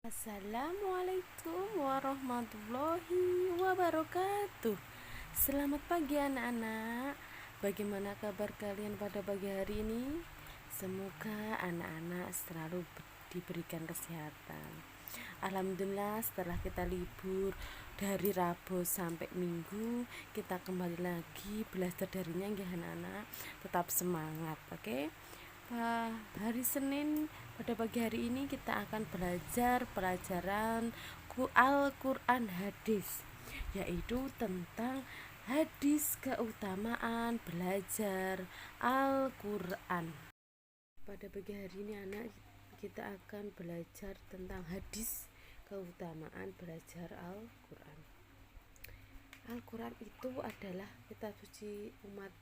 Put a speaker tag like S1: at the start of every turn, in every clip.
S1: Assalamualaikum warahmatullahi wabarakatuh. Selamat pagi anak-anak. Bagaimana kabar kalian pada pagi hari ini? Semoga anak-anak selalu diberikan kesehatan. Alhamdulillah, setelah kita libur dari Rabu sampai Minggu, kita kembali lagi belajar darinya ya anak-anak. Tetap semangat, oke? Hari Senin pada pagi hari ini kita akan belajar pelajaran Al-Quran hadis, yaitu tentang hadis keutamaan belajar Al-Quran. Pada pagi hari ini anak, kita akan belajar tentang hadis keutamaan belajar Al-Quran. Al-Quran itu adalah kitab suci umat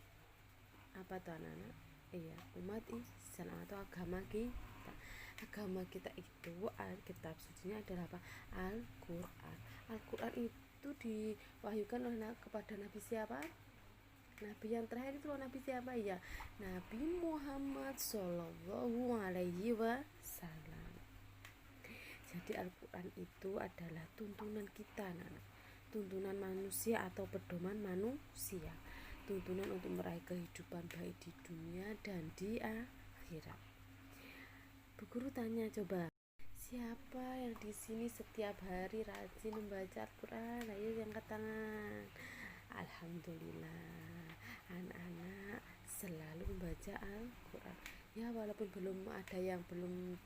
S1: apa tuh anak-anak? Iya, umat Islam atau agama kita. Agama kita itu kitab sucinya adalah apa? Al-Quran. Al-Quran itu diwahyukan oleh kepada Nabi siapa? Nabi yang terakhir itu Nabi siapa ya? Nabi Muhammad Shallallahu Alaihi Wasallam. Jadi Al-Quran itu adalah tuntunan kita, tuntunan manusia atau pedoman manusia, tuntunan untuk meraih kehidupan baik di dunia dan di akhirat. Bu Guru tanya, coba siapa yang di sini setiap hari rajin membaca Al-Quran? Ayo yang angkat tangan. Alhamdulillah, anak-anak selalu membaca Al-Quran. Ya, walaupun belum ada yang belum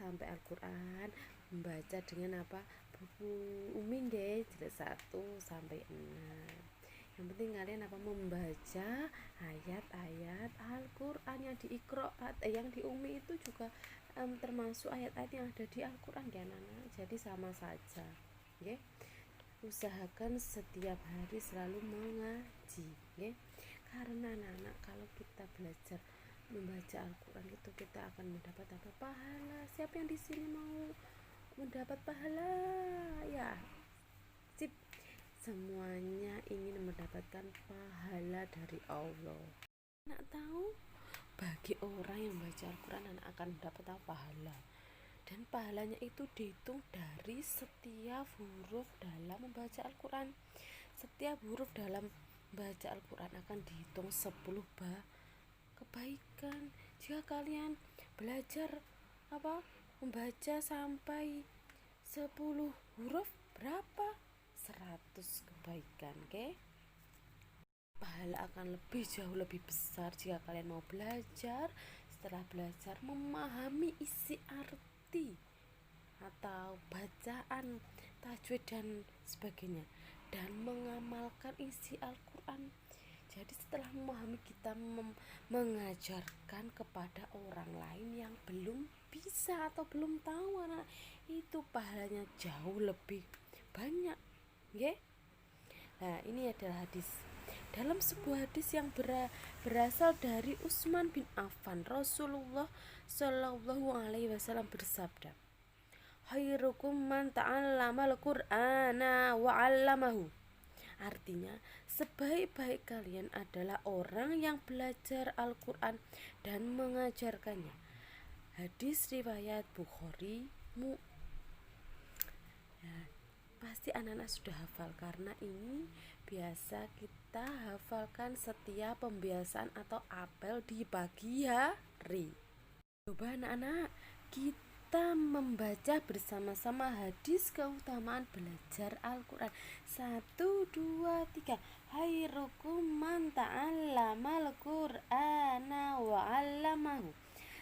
S1: sampai Al-Quran, membaca dengan apa? Buku Umi nggih, jilid 1 sampai 6. Yang penting kalian apa? Membaca ayat-ayat Al-Quran yang di Iqra, yang di Umi itu juga termasuk ayat-ayat yang ada di Al-Quran ya anak-anak. Jadi sama saja, okay? Usahakan setiap hari selalu mengaji, okay? Karena anak-anak kalau kita belajar membaca Al-Quran itu kita akan mendapat apa? Pahala. Siapa yang di sini mau mendapat pahala? Ya, sip. Semuanya ingin mendapatkan pahala dari Allah. Anak tahu, bagi orang yang membaca Al-Quran anak akan mendapat pahala. Dan pahalanya itu dihitung dari setiap huruf dalam membaca Al-Quran. Setiap huruf dalam membaca Al-Quran akan dihitung 10 kebaikan. Jika kalian belajar membaca sampai 10 huruf, berapa? 100 kebaikan, oke? Pahala akan jauh lebih besar jika kalian mau belajar. Setelah belajar memahami isi arti atau bacaan, tajwid dan sebagainya, dan mengamalkan isi Al-Quran. Jadi setelah memahami, kita mengajarkan kepada orang lain yang belum bisa atau belum tahu, anak itu pahalanya jauh lebih banyak, okay? Nah, ini adalah hadis. Dalam sebuah hadis yang berasal dari Utsman bin Affan, Rasulullah Shallallahu Alaihi Wasallam bersabda, "Khairukum man ta'allama al-Qur'ana wa 'allamahu." Artinya, sebaik-baik kalian adalah orang yang belajar Al-Quran dan mengajarkannya. Hadis riwayat Bukhari. Ya, pasti anak-anak sudah hafal karena ini biasa kita hafalkan setiap pembiasaan atau apel di pagi hari. Coba anak-anak, kita membaca bersama-sama hadis keutamaan belajar Al-Quran. 1, 2, 3. Khairukum man ta'allama al-Qur'ana wa 'allamahu.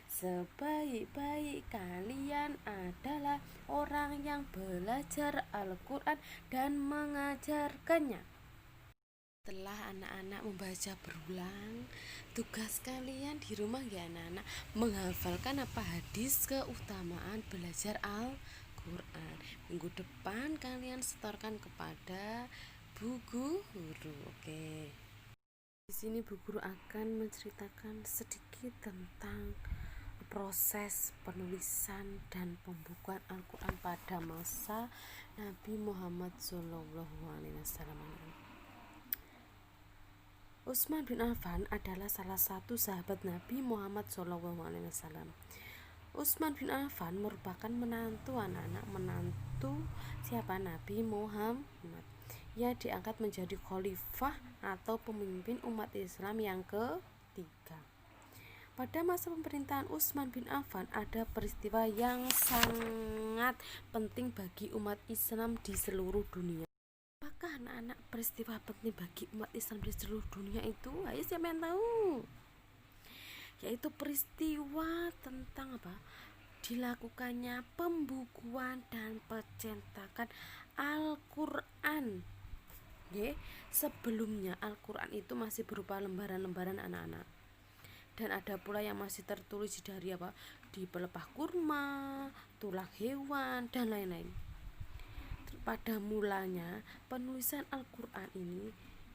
S1: Sebaik-baik kalian adalah orang yang belajar Al-Quran dan mengajarkannya. Setelah anak-anak membaca berulang, tugas kalian di rumah ya anak-anak menghafalkan apa hadis keutamaan belajar Al-Quran. Minggu depan kalian setorkan kepada Bu Guru, oke? Di sini Bu Guru akan menceritakan sedikit tentang proses penulisan dan pembukuan Al-Quran pada masa Nabi Muhammad SAW. Utsman bin Affan adalah salah satu sahabat Nabi Muhammad SAW. Utsman bin Affan merupakan anak menantu siapa? Nabi Muhammad. Ia diangkat menjadi khalifah atau pemimpin umat Islam yang ketiga. Pada masa pemerintahan Utsman bin Affan ada peristiwa yang sangat penting bagi umat Islam di seluruh dunia. Apakah anak-anak peristiwa penting bagi umat Islam di seluruh dunia itu? Ayo siapa yang tahu? Yaitu peristiwa tentang apa? Dilakukannya pembukuan dan pencetakan Al-Quran. Sebelumnya Al-Quran itu masih berupa lembaran-lembaran anak-anak, dan ada pula yang masih tertulis dari apa? Di pelepah kurma, tulang hewan, dan lain-lain. Pada mulanya penulisan Al-Quran ini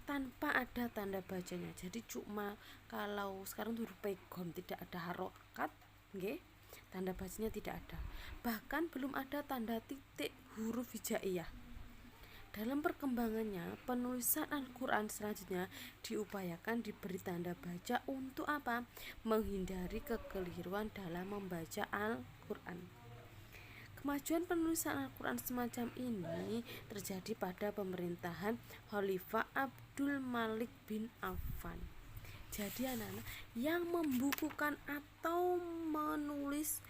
S1: tanpa ada tanda bacanya, jadi cuma kalau sekarang huruf pegon, tidak ada harokat, tanda bacanya tidak ada, bahkan belum ada tanda titik huruf hijaiyah. Dalam perkembangannya, penulisan Al-Quran selanjutnya diupayakan diberi tanda baca untuk apa? Menghindari kekeliruan dalam membaca Al-Quran. Kemajuan penulisan Al-Quran semacam ini terjadi pada pemerintahan Khalifah Abdul Malik bin Affan. Jadi anak-anak yang membukukan atau menulis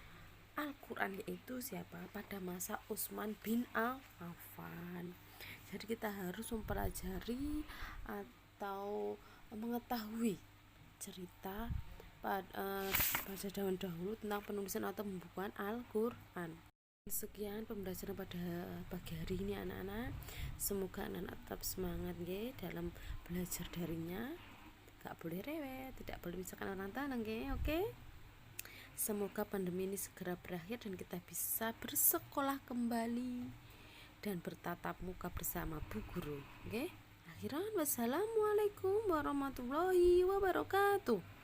S1: Al-Quran yaitu siapa? Pada masa Utsman bin Affan. Jadi kita harus mempelajari atau mengetahui cerita pada zaman dahulu tentang penulisan atau pembukuan Al-Quran. Sekian pembelajaran pada pagi hari ini anak-anak. Semoga anak-anak tetap semangat dalam belajar darinya. Gak boleh rewel, tidak boleh misalkan orang tanang oke? Semoga pandemi ini segera berakhir dan kita bisa bersekolah kembali dan bertatap muka bersama Bu Guru. Akhiran wassalamualaikum warahmatullahi wabarakatuh.